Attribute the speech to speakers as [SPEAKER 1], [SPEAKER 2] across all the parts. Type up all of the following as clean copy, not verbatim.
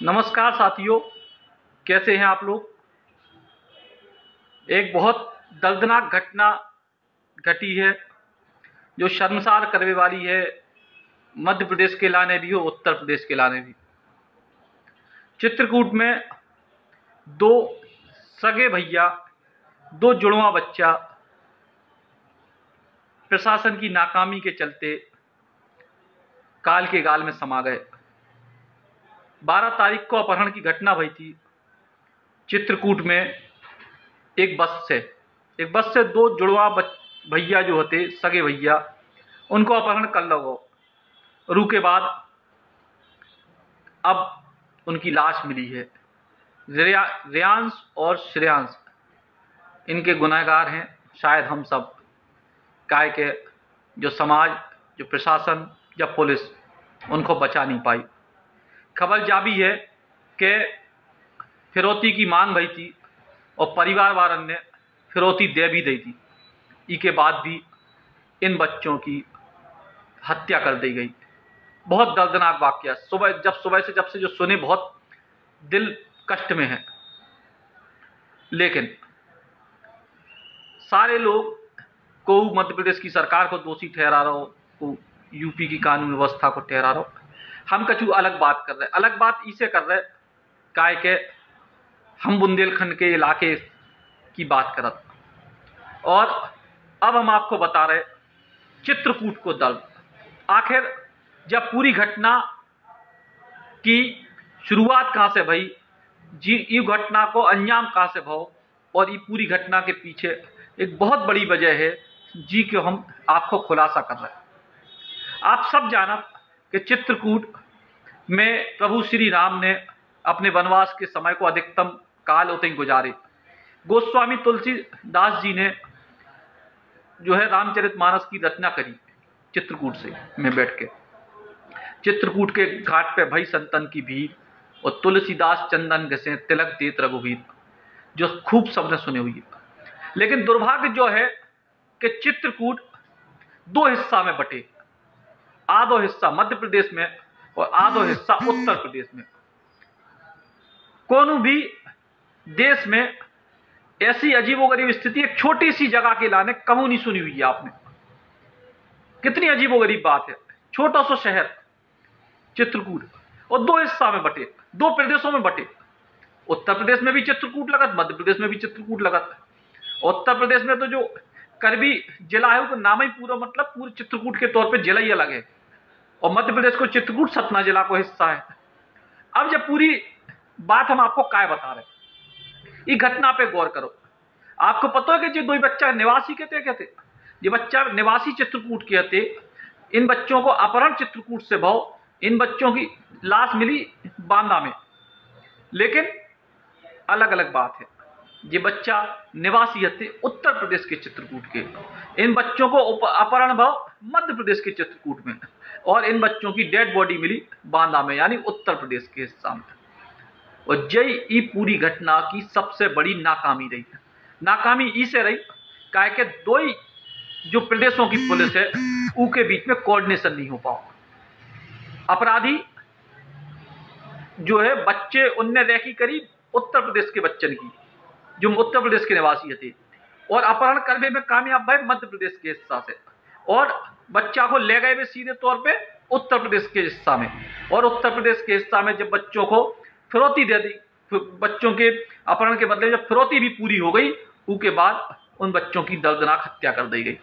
[SPEAKER 1] नमस्कार साथियों, कैसे हैं आप लोग। एक बहुत दर्दनाक घटना घटी है जो शर्मसार करने वाली है। मध्य प्रदेश के लाने भी और उत्तर प्रदेश के लाने भी। चित्रकूट में दो सगे भैया, दो जुड़वा बच्चा प्रशासन की नाकामी के चलते काल के गाल में समा गए। 12 तारीख को अपहरण की घटना हुई थी चित्रकूट में। एक बस से दो जुड़वा भैया जो होते सगे भैया, उनको अपहरण कर लो। रू के बाद अब उनकी लाश मिली है। रेयांश और श्रेयांश इनके गुनहगार हैं, शायद हम सब। काय के जो समाज, जो प्रशासन या पुलिस उनको बचा नहीं पाई। खबर जाबी है कि फिरौती की मांग भई थी और परिवार वालों ने फिरौती दे भी दी थी। इसके बाद भी इन बच्चों की हत्या कर दी गई। बहुत दर्दनाक वाकया। सुबह से जो सुने, बहुत दिल कष्ट में है। लेकिन सारे लोग को मध्य प्रदेश की सरकार को दोषी ठहरा रहा हो, को यूपी की कानून व्यवस्था को ठहरा रहा हो। हम कछु अलग बात कर रहे हैं। अलग बात इसे कर रहे काय के हम बुंदेलखंड के इलाके की बात करत। और अब हम आपको बता रहे चित्रकूट को दर्द। आखिर जब पूरी घटना की शुरुआत कहां से भई, जी ये घटना को अंजाम कहां से भव, और ये पूरी घटना के पीछे एक बहुत बड़ी वजह है जी को हम आपको खुलासा कर रहे हैं। आप सब जानत कि चित्रकूट में प्रभु श्री राम ने अपने वनवास के समय को अधिकतम काल उतई गुजारे। गोस्वामी तुलसीदास जी ने जो है रामचरितमानस की रचना करी चित्रकूट से में बैठ के। चित्रकूट के घाट पे भई संतन की भीड़, और तुलसीदास चंदन घसे तिलक देत रघुवीर, जो खूब सबने सुने हुई। लेकिन दुर्भाग्य जो है कि चित्रकूट दो हिस्सा में बटे। आधो हिस्सा मध्य प्रदेश में और आधो हिस्सा उत्तर प्रदेश में। कोनो भी देश में ऐसी अजीबोगरीब स्थिति एक छोटी सी जगह के लाने कमू नहीं सुनी हुई है आपने। कितनी अजीबोगरीब बात है। छोटा सा शहर चित्रकूट, और दो हिस्सा में बटे, दो प्रदेशों में बटे। उत्तर प्रदेश में भी चित्रकूट लगत, मध्य प्रदेश में भी चित्रकूट लगत। उत्तर प्रदेश में तो जो करबी जिला है, उसका नाम ही पूरा मतलब पूरे चित्रकूट के तौर पे जिला ही अलग है। और मध्य प्रदेश को चित्रकूट सतना जिला को हिस्सा है। अब जब पूरी बात हम आपको काय बता रहे, इस घटना पे गौर करो। आपको पता है कि जो दो बच्चा निवासी कहते, ये बच्चा निवासी चित्रकूट के थे। इन बच्चों को अपहरण चित्रकूट से भाव, इन बच्चों की लाश मिली बांदा में। लेकिन अलग अलग बात है, ये बच्चा निवासी थे उत्तर प्रदेश के चित्रकूट के। इन बच्चों को अपहरण भाव मध्य प्रदेश के चित्रकूट में, और इन बच्चों की डेड बॉडी मिली बांदा में, यानी उत्तर प्रदेश के हिस्सा में। और जय ई पूरी घटना की सबसे बड़ी नाकामी रही है। नाकामी इसे रही काहे के दो ही जो प्रदेशों की पुलिस है उनके बीच में कोऑर्डिनेशन नहीं हो पाओ। अपराधी जो है बच्चे उनने रेकी करी उत्तर प्रदेश के बच्चन की, जो उत्तर प्रदेश के निवासी थे, और अपहरण करने में कामयाब भय मध्य प्रदेश के हिस्सा से। और बच्चा को ले गए वे सीधे तौर पे उत्तर प्रदेश के हिस्सा में। और उत्तर प्रदेश के हिस्सा में जब बच्चों को फिरौती दे दी, बच्चों के अपहरण के बदले जब फिरौती भी पूरी हो गई, उसके बाद उन बच्चों की दर्दनाक हत्या कर दी गई।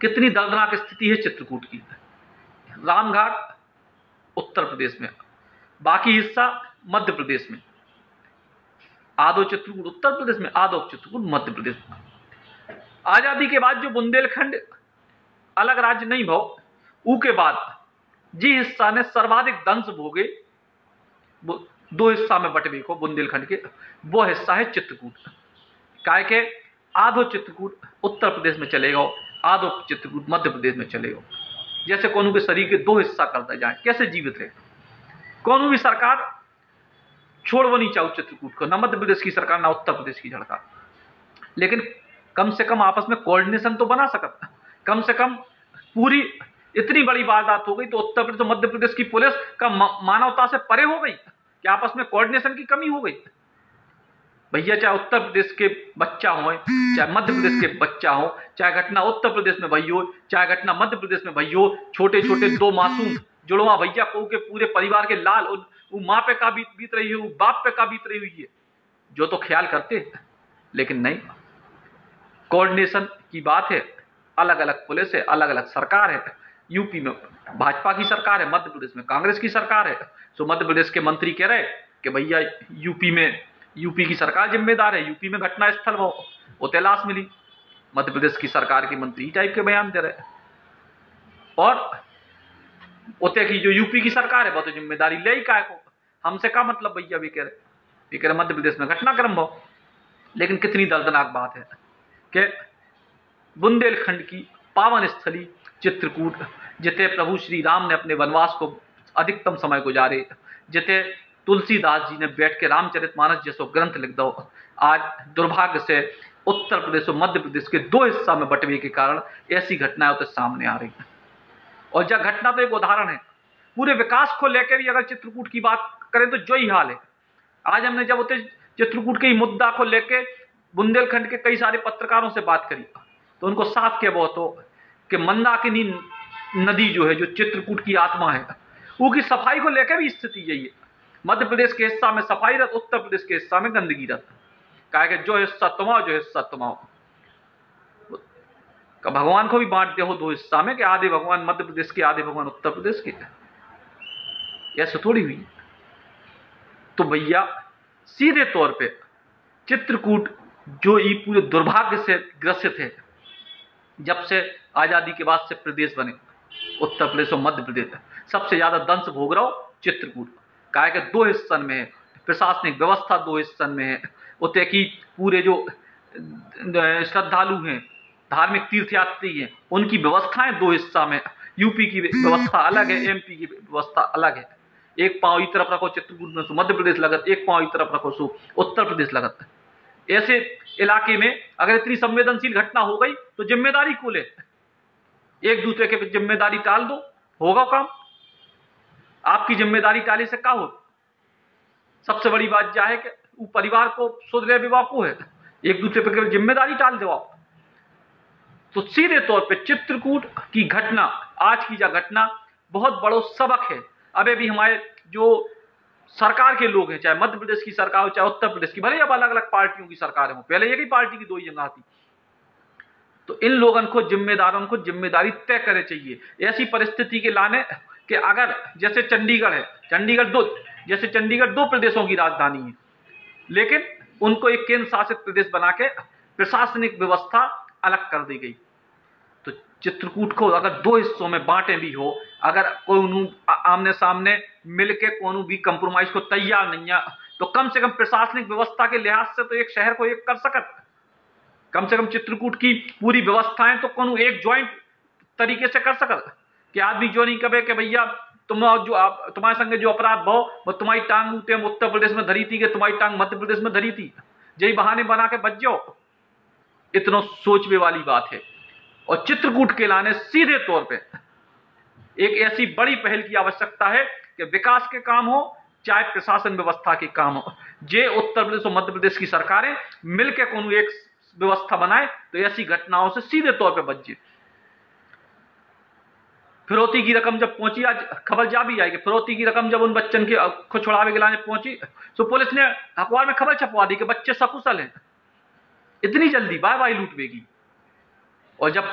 [SPEAKER 1] कितनी दर्दनाक स्थिति है चित्रकूट की। रामघाट उत्तर प्रदेश में, बाकी हिस्सा मध्य प्रदेश में। आधो चित्रकूट उत्तर प्रदेश में, आधो चित्रकूट मध्य प्रदेश में। आजादी के बाद जो बुंदेलखंड अलग राज्य नहीं भाव, उसके बाद जी हिस्सा ने सर्वाधिक दंश भोगे, दो हिस्सा में बटे को बुंदेलखंड के, वो हिस्सा है चित्रकूट। काय के आधो चित्रकूट उत्तर प्रदेश में चलेगा, आधो चित्रकूट मध्य प्रदेश में चलेगा। जैसे कोनो के शरीर के दो हिस्सा करता जाए, कैसे जीवित रहे। कोनो भी सरकार छोड़ो नहीं चाहो चित्रकूट को, ना मध्य प्रदेश की सरकार ना उत्तर प्रदेश की सरकार। लेकिन कम से कम आपस में कोऑर्डिनेशन तो बना सकता। कम से कम पूरी इतनी बड़ी वारदात हो गई तो उत्तर प्रदेश तो मध्य प्रदेश की पुलिस का मानवता से परे हो गई। कि आपस में कोऑर्डिनेशन की कमी हो गई। भैया चाहे उत्तर प्रदेश के बच्चा हो, चाहे मध्य प्रदेश के बच्चा हो, चाहे घटना उत्तर प्रदेश में भई हो, चाहे घटना मध्य प्रदेश में भई हो, छोटे छोटे दो मासूम जुड़वा भैया को के पूरे परिवार के लाल वो माँ पे का बीत रही है, वो बाप पे का बीत रही हुई है, जो तो ख्याल करते हैं। लेकिन नहीं, कोऑर्डिनेशन की बात है, अलग अलग पुलिस है, अलग अलग सरकार है। यूपी में भाजपा की सरकार है, मध्य प्रदेश में कांग्रेस की सरकार है। तो मध्य प्रदेश के मंत्री कह रहे कि भैया यूपी की सरकार जिम्मेदार है, यूपी में घटना स्थल वो तलाश मिली। मध्य प्रदेश की सरकार के मंत्री टाइप के बयान दे रहे, और उते की जो यूपी की सरकार है वो तो जिम्मेदारी ले ही काय को, हमसे क्या मतलब भैया। भी कह रहे मध्य प्रदेश में घटनाक्रम भाव। लेकिन कितनी दर्दनाक बात है कि बुंदेलखंड की पावन स्थली चित्रकूट, जिते प्रभु श्री राम ने अपने वनवास को अधिकतम समय गुजारे, जिते तुलसीदास जी ने बैठ के रामचरितमानस जैसो ग्रंथ लिख दो, आज दुर्भाग्य से उत्तर प्रदेश और मध्य प्रदेश के दो हिस्सा में बंटने के कारण ऐसी घटनाएं तो सामने आ रही हैं। और जब घटना तो एक उदाहरण है, पूरे विकास को लेकर भी अगर चित्रकूट की बात करें तो जो ही हाल है। आज हमने जब उसे चित्रकूट के मुद्दा को लेकर बुंदेलखंड के कई सारे पत्रकारों से बात करी तो उनको साफ कह बहुत हो कि मंदाकिनी नदी जो है, जो चित्रकूट की आत्मा है, उसकी सफाई को लेकर भी स्थिति यही है। मध्य प्रदेश के हिस्सा में सफाई रथ, उत्तर प्रदेश के हिस्सा में गंदगी रथ। कहा कि जो हिस्सा तुम्हारा, जो हिस्सा तुम्हारा, भगवान को भी बांट दे हो दो हिस्सा में, कि आधे भगवान मध्य प्रदेश के, आधे भगवान उत्तर प्रदेश के। ऐसे थोड़ी हुई। तो भैया सीधे तौर पे चित्रकूट जो ये पूरे दुर्भाग्य से ग्रसित है, जब से आजादी के बाद से प्रदेश बने उत्तर प्रदेश और मध्य प्रदेश, सबसे ज्यादा दंश भोग रहा हो चित्रकूट। कहा कि दो हिस्सन में है, प्रशासनिक व्यवस्था दो हिस्सन में है, उते की पूरे जो श्रद्धालु हैं, धार्मिक तीर्थयात्री हैं, उनकी व्यवस्थाएं दो हिस्सा में। यूपी की व्यवस्था अलग है, एमपी की व्यवस्था अलग है। एक पांव इस तरफ रखो चित्रकूट में सो मध्य प्रदेश लगत, एक पांव इस तरफ रखो सो उत्तर प्रदेश लगत। ऐसे इलाके में अगर इतनी संवेदनशील घटना हो गई तो जिम्मेदारी को ले, एक दूसरे के जिम्मेदारी टाल दो, होगा काम। आपकी जिम्मेदारी टाले से क्या हो। सबसे बड़ी बात यह है कि वो परिवार को सुधरे विवाह को है, एक दूसरे पर जिम्मेदारी टाल दो आप। तो सीधे तौर पे चित्रकूट की घटना, आज की यह घटना बहुत बड़ो सबक है। अबे भी हमारे जो सरकार के लोग हैं, चाहे मध्य प्रदेश की सरकार हो चाहे उत्तर प्रदेश की, भले अब अलग अलग पार्टियों की सरकार हो, पहले एक ही पार्टी की दो ही जगह थी, तो इन लोगों को, जिम्मेदारों को जिम्मेदारी तय करनी चाहिए। ऐसी परिस्थिति के लाने कि अगर जैसे चंडीगढ़ है, चंडीगढ़ दो प्रदेशों की राजधानी है, लेकिन उनको एक केंद्र शासित प्रदेश बना के प्रशासनिक व्यवस्था अलग कर दी गई। तो चित्रकूट को अगर दो हिस्सों में बांटे भी हो, अगर कोई आमने सामने मिलके कोई भी कंप्रोमाइज को तैयार नहीं है, तो कम से कम प्रशासनिक व्यवस्था के लिहाज से तो एक शहर को एक कर सकत। कम से कम चित्रकूट की पूरी व्यवस्थाएं तो कोई एक ज्वाइंट तरीके से कर सकत, कि आदमी जो नहीं कहे कि भैया तुम्हारे संगे जो अपराध भाव वो तुम्हारी टांग उठे उत्तर प्रदेश में धरी थी कि तुम्हारी टांग मध्य प्रदेश में धरी थी, यही बहाने बना के बच जाओ। इतना सोचने वाली बात है। और चित्रकूट के लाने सीधे तौर पे एक ऐसी बड़ी पहल की आवश्यकता है कि विकास के काम हो चाहे प्रशासन व्यवस्था के काम हो, जे उत्तर प्रदेश और मध्य प्रदेश की सरकारें मिलकर कोई एक व्यवस्था बनाए तो ऐसी घटनाओं से सीधे तौर पे बच जाए। फिरौती की रकम जब पहुंची, आज खबर जा भी आएगी, फिरौती की रकम जब उन बच्चन को छुड़ावे के लाने पहुंची तो पुलिस ने अखबार में खबर छपवा दी कि बच्चे सकुशल हैं। इतनी जल्दी बाय बाय लूटवेगी। और जब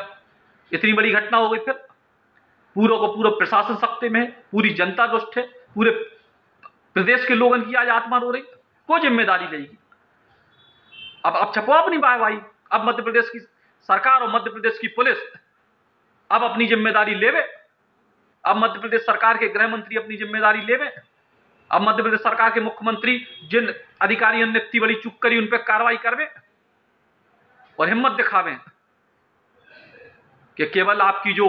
[SPEAKER 1] इतनी बड़ी घटना हो गई, फिर पूरा को पूरा प्रशासन सख्ते में है, पूरी जनता दुष्ट है, पूरे प्रदेश के लोगों की आज आत्मा रो रही, कोई जिम्मेदारी लेगी। अब छपो अपनी बाय बाय। अब मध्य प्रदेश की सरकार और मध्य प्रदेश की पुलिस अब अपनी जिम्मेदारी लेवे। अब मध्य प्रदेश सरकार के गृह मंत्री अपनी जिम्मेदारी लेवे। अब मध्य प्रदेश सरकार के मुख्यमंत्री जिन अधिकारियों ने इतनी बड़ी चूक करी उन पर कार्रवाई करवे और हिम्मत दिखावे कि केवल आपकी जो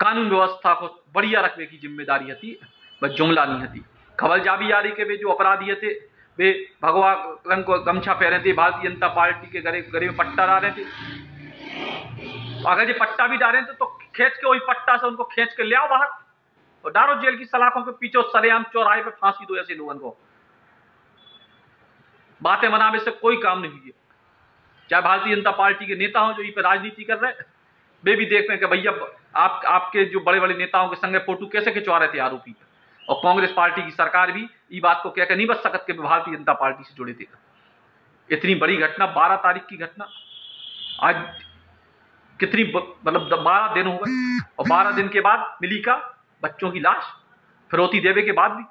[SPEAKER 1] कानून व्यवस्था को बढ़िया रखने की जिम्मेदारी थी, बस जुमला नहीं थी। खबर जा भी आ रही कि वे जो अपराधी थे वे भगवा रंग को गमछा पहने थे, भारतीय जनता पार्टी के गले में पट्टा डाल रहे थे। अगर ये पट्टा भी डाले थे तो खींच के वही पट्टा से उनको खींच के ले आओ बाहर और डालो जेल की सलाखों के पीछे, सरेआम चौराहे पे फांसी दो ऐसे लोगों को। बातें मनावे से कोई काम नहीं हुई है। चाहे भारतीय जनता पार्टी के नेता हों जो इस पर राजनीति कर रहे हैं, वे भी देख रहे हैं कि भैया आपके जो बड़े बड़े नेताओं के संगे फोटो कैसे खिंचवा रहे थे आरोपी। और कांग्रेस पार्टी की सरकार भी ये बात को कहकर नहीं बच सकत कि भारतीय जनता पार्टी से जुड़े थे। इतनी बड़ी घटना, 12 तारीख की घटना, आज कितनी मतलब 12 दिन हो गए, और 12 दिन के बाद मिली का बच्चों की लाश फिरौती देवे के बाद भी।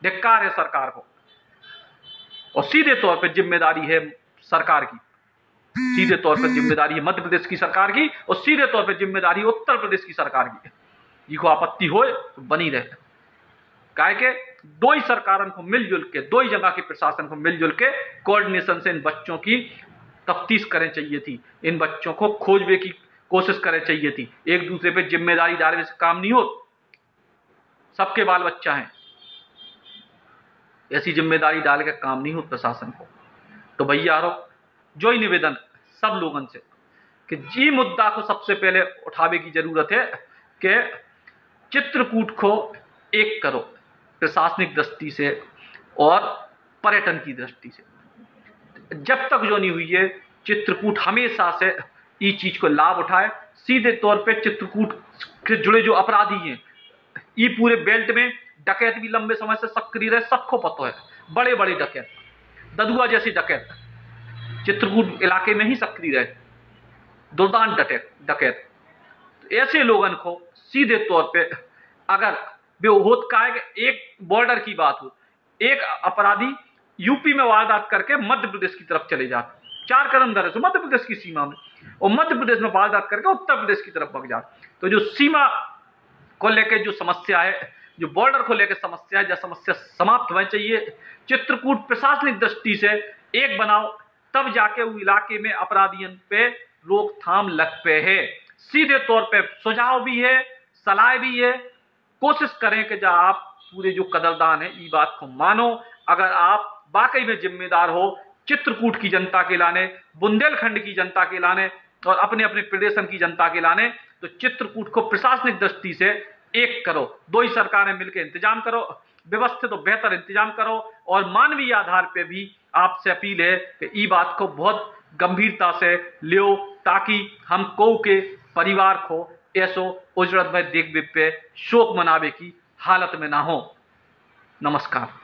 [SPEAKER 1] धिक्कार है सरकार को, और सीधे तौर पर जिम्मेदारी है सरकार की, सीधे तौर पर जिम्मेदारी है मध्य प्रदेश की सरकार की, और सीधे तौर पर जिम्मेदारी उत्तर प्रदेश की सरकार की। जिसको आपत्ति हो तो बनी रहे, काहे के दो ही सरकारों को मिलजुल के, दो ही जगह के प्रशासन को मिलजुल के कोऑर्डिनेशन से इन बच्चों की तफ्तीश करें चाहिए थी, इन बच्चों को खोजने की कोशिश करें चाहिए थी। एक दूसरे पे जिम्मेदारी डालने से काम नहीं हो, सबके बाल बच्चा हैं, ऐसी जिम्मेदारी डाल के काम नहीं हो प्रशासन को। तो भैया जो ही निवेदन सब लोगों से कि जी मुद्दा को सबसे पहले उठावे की जरूरत है कि चित्रकूट को एक करो प्रशासनिक दृष्टि से और पर्यटन की दृष्टि से। जब तक जो नहीं हुई है, चित्रकूट हमेशा से इस चीज को लाभ उठाए। सीधे तौर पे चित्रकूट से जुड़े जो अपराधी हैं, ये पूरे बेल्ट में डकैत भी लंबे समय से सक्रिय रहे, सबको पता है। बड़े बड़े डकैत, ददुआ जैसी डकैत चित्रकूट इलाके में ही सक्रिय रहे, दुर्दांत डकैत। तो ऐसे लोगों को सीधे तौर पे अगर बेहोत का है कि एक बॉर्डर की बात हो, एक अपराधी यूपी में वारदात करके मध्य प्रदेश की तरफ चले जाते, 4 कदम दर से मध्य प्रदेश की सीमा में, और मध्य प्रदेश में वारदात करके उत्तर प्रदेश की तरफ भाग जाते। तो जो सीमा को लेकर जो समस्या है, जो बॉर्डर को लेकर समस्या है, जो समस्या समाप्त होनी चाहिए। चित्रकूट प्रशासनिक दृष्टि से एक बनाओ, तब जाके वो इलाके में अपराधियों पे रोकथाम लग पे है। सीधे तौर पे सुझाव भी है, सलाह भी है। कोशिश करें कि जब आप पूरे जो कदरदान है ये बात को मानो। अगर आप वाकई में जिम्मेदार हो चित्रकूट की जनता के लाने, बुंदेलखंड की जनता के लाने और अपने अपने प्रदेशन की जनता के लाने, तो चित्रकूट को प्रशासनिक दृष्टि से एक करो। दो ही सरकारें मिलकर इंतजाम करो, व्यवस्थित और बेहतर इंतजाम करो। और मानवीय आधार पे भी आपसे अपील है कि ये बात को बहुत गंभीरता से लियो, ताकि हम को के परिवार को ऐसो उजड़त भय देख पे शोक मनावे की हालत में ना हो। नमस्कार।